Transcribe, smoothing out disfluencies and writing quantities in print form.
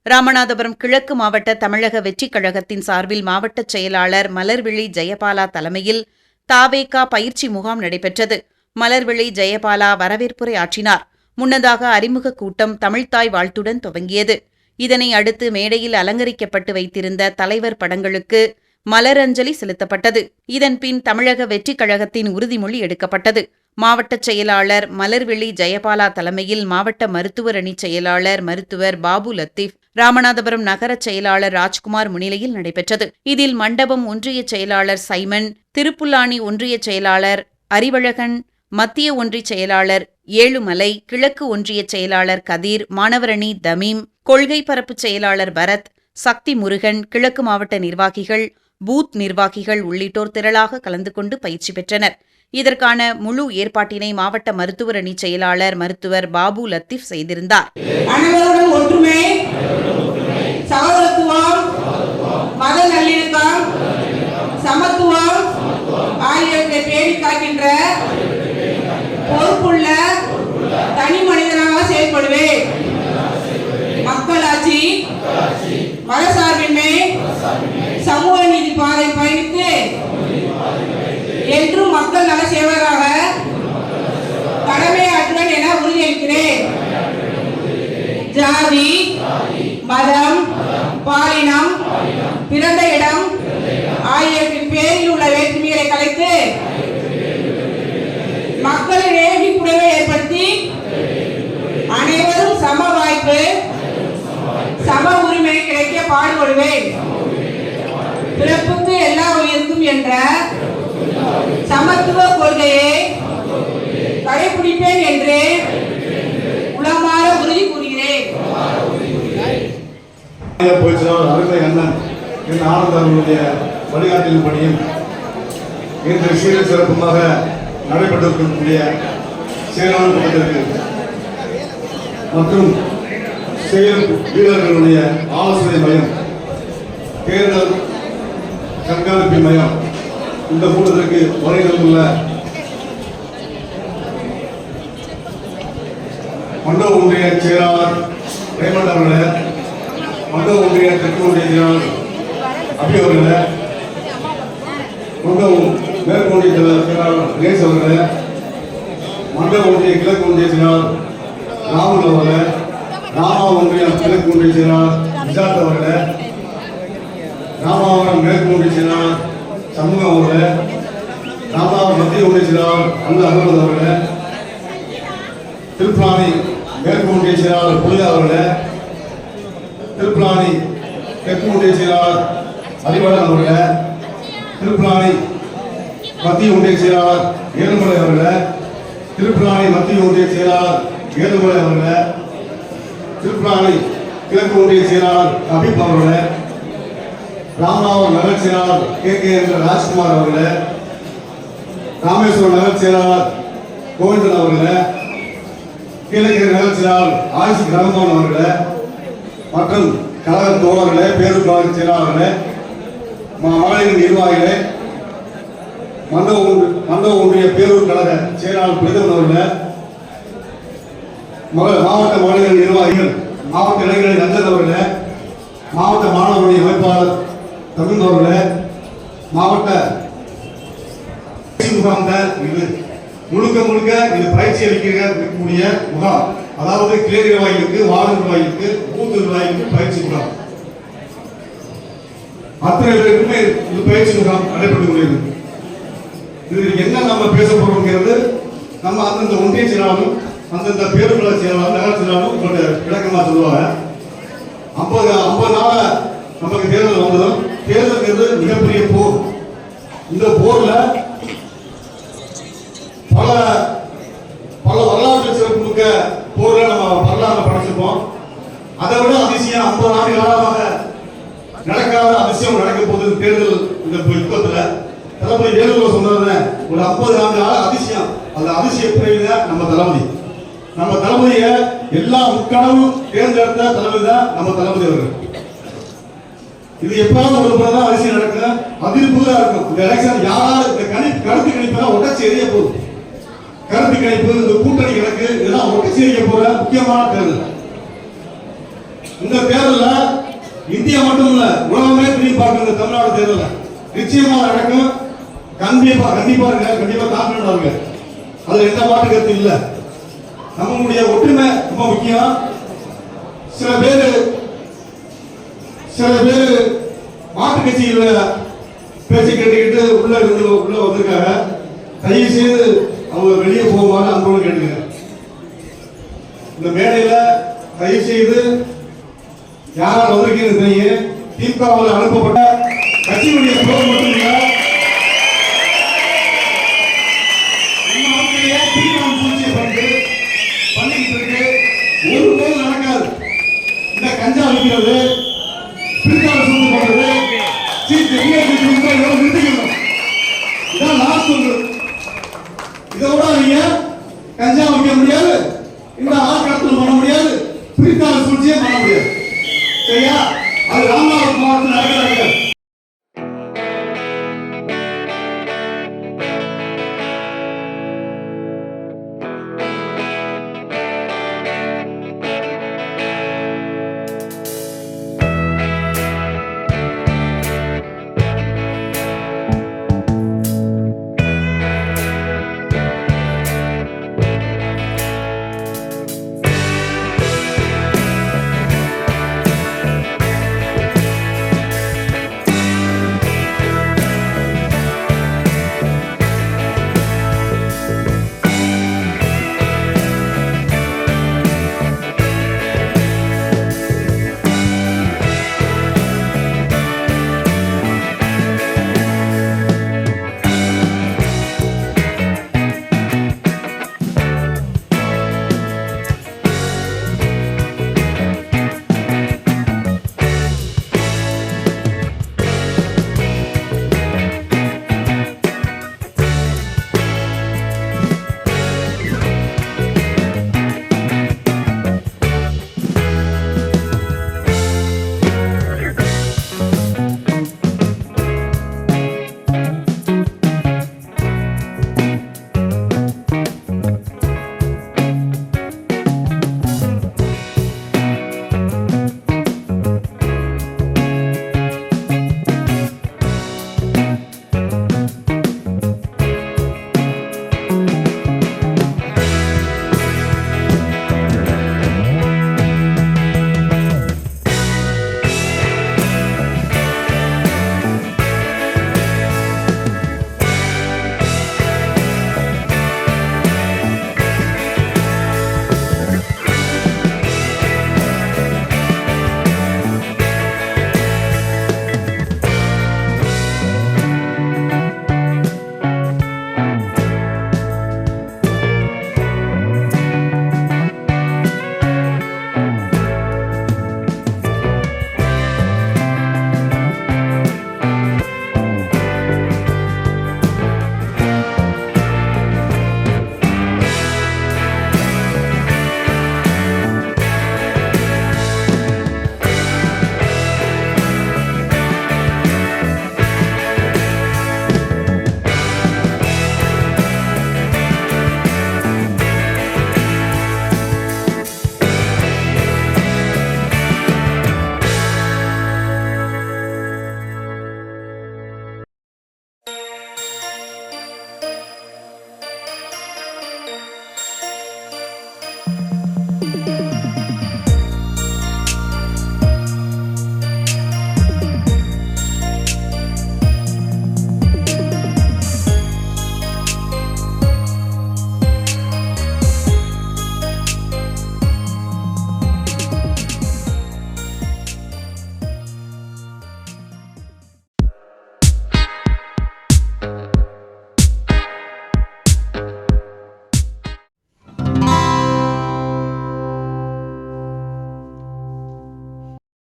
ராமநாதபுரம் கிழக்கு மாவட்ட தமிழக வெற்றிக் கழகத்தின் சார்பில் மாவட்ட செயலாளர் மலர்விழி ஜெயபாலா தலைமையில் தாவேகா பயிற்சி முகாம் நடைபெற்றது. மலர்விழி ஜெயபாலா வரவேற்புரை ஆற்றினார். முன்னதாக அறிமுக கூட்டம் தமிழ்த்தாய் வாழ்த்துடன் துவங்கியது. இதனை அடுத்து மேடையில் அலங்கரிக்கப்பட்டு வைத்திருந்த தலைவர் படங்களுக்கு மலரஞ்சலி செலுத்தப்பட்டது. இதன்பின் தமிழக வெற்றிக் கழகத்தின் உறுதிமொழி எடுக்கப்பட்டது. மாவட்ட செயலாளர் மலர்விழி ஜெயபாலா தலைமையில் மாவட்ட மருத்துவர் அணி செயலாளர் மருத்துவர் பாபு லத்தீப், ராமநாதபுரம் நகர செயலாளர் ராஜ்குமார் முன்னிலையில் நடைபெற்றது. இதில் மண்டபம் ஒன்றிய செயலாளர் சைமன், திருப்புல்லானி ஒன்றிய செயலாளர் அறிவழகன், மத்திய ஒன்றிய செயலாளர் ஏழுமலை, கிழக்கு ஒன்றிய செயலாளர் கதீர், மாணவரணி தமீம், கொள்கை பரப்பு செயலாளர் பரத், சக்தி முருகன், கிழக்கு மாவட்ட நிர்வாகிகள், பூத் நிர்வாகிகள் உள்ளிட்டோர் திரளாக கலந்து கொண்டு பயிற்சி பெற்றனர். இதற்கான முழு ஏற்பாட்டினை மாவட்ட மருத்துவர் அணி செயலாளர் மருத்துவர் பாபு லத்தீப் செய்திருந்தார். அனைவருடன் ஒற்றுமை, சகோதரத்துவம், மத நல்லிணக்கம், சமத்துவம் ஆகியவற்றை பேணி காக்கின்ற பொறுப்புள்ள தனி மனிதனாக செயல்படுவேன். மக்களாட்சி, மதசார்பின்மை, சமூக நீதி பாதை பயணித்து என்றும் மக்கள் நல சேவகராக கடமையாற்றுவேன் என உறுதியளிக்கிறேன். ஜாதி, மதம், பாலினம், பிறந்த இடம் ஆகியவற்றின் பேரில் உள்ள வேற்றுமைகளை கலைத்து மக்களிடையே விழிப்புணர்வை ஏற்படுத்தி அனைவரும் சம வாய்ப்பு, சம உரிமை கிடைக்க பாடுபடுவேன். பிறப்புக்கு எல்லா உயிருக்கும் என்ற சமத்துவ கொள்கையை கடைபிடிப்பேன் என்று உளமாற உறுதி கூறுகிறேன். வழிகாட்டின் பணியும் இன்று சீர சிறப்புமாக நடைபெற்றிருக்கக்கூடிய செயலாளர் கூட்டத்திற்கு மற்றும் செயல் வீரர்களுடைய ஆலோசனை மையம், தேர்தல் கண்காணிப்பு மையம் இந்த கூட்டத்திற்கு வருகின்ற மண்டல ஒன்றிய செயலாளர் ரேமண்ட் அவர்களே, மண்டல ஒன்றிய தெற்கு ஒன்றிய செயலாளர் அபி அவர்களே, மண்டல மேற்கு ஒன்றிய செயலாளர் நேஸ் அவர்களே, மண்டல ஒன்றிய கிழக்கு ஒன்றிய செயலாளர் ராகுல் அவர்களே, ராமா ஒன்றிய கிழக்கு ஒன்றிய செயலாளர் விஜாத் அவர்களே, ராமாவரம் மேற்கு ஒன்றிய செயலாளர் சண்முகம் அவர்களே, ராமாவரம் மத்திய ஒன்றிய செயலாளர் அந்த அகமது அவர்களே, திருப்புலானி மேற்கு ஒன்றிய செயலாளர் புனிதா அவர்களே, திருப்புலானி தெற்கு ஒன்றிய செயலாளர் அறிவழகன் அவர்களே, திருப்புலானி மத்திய ஒன்றிய செயலாளர் ஏழுமலை அவர்களே, திருப்புலானி மத்திய ஒன்றிய செயலாளர் ஏழுமலை அவர்களே, திருப்புலானி கிழக்கு ஒன்றிய செயலாளர் அபிப் அவர்களே, ராமநாதபுரம் நகர் செயலாளர் கே ராஜ்குமார் அவர்களே, ராமேஸ்வரம் நகர் செயலாளர் கோவிந்தன் அவர்களே, கீழகிரி நகர் செயலாளர் ஆயுஷ் கிரகமோகன் அவர்களே மற்றும் கழக தோழர்களே, பேரூர் செயலாளர்களே, மகளிர் நிர்வாகிகளே, மண்டல ஒன்றிய பேரூர் கழக செயலாளர் புனிதவன் அவர்களே, மாவட்ட மகளிர் நிர்வாகிகள், மாவட்ட இளைஞர் ரஞ்சன் அவர்களே, மாவட்ட மாணவரணி அமைப்பாளர் தமிழ் அவர்களே, மாவட்ட முகாம் இது முழுக்க இது பயிற்சி அளிக்கக்கூடிய முகாம். அதாவது கிளை நிர்வாகிகளுக்கு, வார்டு நிர்வாகிகளுக்கு, பூத் நிர்வாகிகளுக்கு பயிற்சி முகாம். அத்தனை பேருக்குமே இது பயிற்சி முகாம் நடைபெற்று கொண்டிருக்கிறது. இது என்ன நம்ம பேச போறோம்ங்கிறது நம்ம அந்தந்த ஒன்றிய செயலாளரும் அந்தந்த பேருக்குள்ள செயலாளர் நகர செயலாளரும் உங்களுடைய விளக்கமா சொல்லுவாங்க. 50 நாள நமக்கு தேர்தல் வந்ததும், தேர்தல் மிகப்பெரிய போர். இந்த போர்ல பல வரலாற்று சிறப்புமிக்க போர்ல நம்ம வரலாறு படிச்சிருப்போம். அதை விட அதிசயம் 50 ஆண்டு காலமாக நடக்காத அதிசயம் நடக்க போகுது தேர்தல் இந்த யுத்தத்துல. தளபதி வேலுமணி சொன்னது ஒரு 50 ஆண்டு கால அதிசயம். அந்த அதிசய பிரிவுல நம்ம தளபதியை எல்லா முக்கடவும் தேர்ந்தெடுத்த தளபதி தான் நம்ம தளபதி அவர்கள். இது எப்போது ஒரு முறை தான் அதிசயம் நடக்கும், அதிர்ப்புதான் இருக்கும். இந்த எலெக்ஷன் யாராவது இந்த கருத்து கணிப்பெல்லாம் உடச்சி எறிய போகுது. கருத்து கணிப்பு, இந்த கூட்டணி கணக்கு இதெல்லாம் ஒட்டு சேர்க்க போற முக்கியமான தேர்தல். இந்த தேர்தலில் இந்தியா மட்டும் இல்ல உலகமே திரும்பி பார்க்க இந்த தமிழ்நாடு தேர்தல் நிச்சயமா நடக்கும். கண்டிப்பா கான்பிடன்டா இருக்கு. அதுல எந்த மாற்று கருத்து இல்ல. நம்மளுடைய ஒற்றுமை ரொம்ப முக்கியம். சில பேர் மாற்று கட்சியில பேச்சு கேட்டுக்கிட்டு உள்ள வந்திருக்காங்க. தயவு செய்து அவங்க வெளியே போகுமாறு அன்போடு கேட்டுக்கிறேன். இந்த மேடையில தயவு செய்து யாரால் வந்திருக்கீங்க தெரியும். திமுகவில் அனுப்பப்பட்ட கட்சியினுடைய போர் மட்டும் இல்ல, பண்ணிக்கிட்டு இருக்கு. ஒரு போது நடக்காது. இந்த கஞ்சா விற்கிறது, பிரித்தாள் சுட்டு போடுறது, நிறுத்திக்கணும். இதான் லாஸ்ட் ஒன்று. இதோட நீங்க கஞ்சா விற்க முடியாது, இந்த ஆட்கடத்தல் பண்ண முடியாது, பிரித்தாள் சூழ்ச்சியே பண்ண முடியாது. சரியா? அது ராமநாதபுரம் மாவட்டத்தில் நடக்கிற